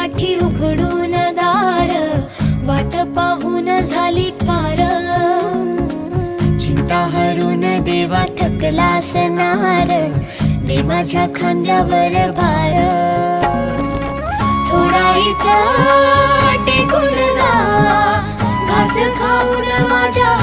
पाठी उघडून दार, वाट पाहून झाली पार. चिंता हरून देवा थकला असणार, दे माझ्या खांद्यावर भार. थोडा इथं टेकून जा, घास खाऊन माझ्या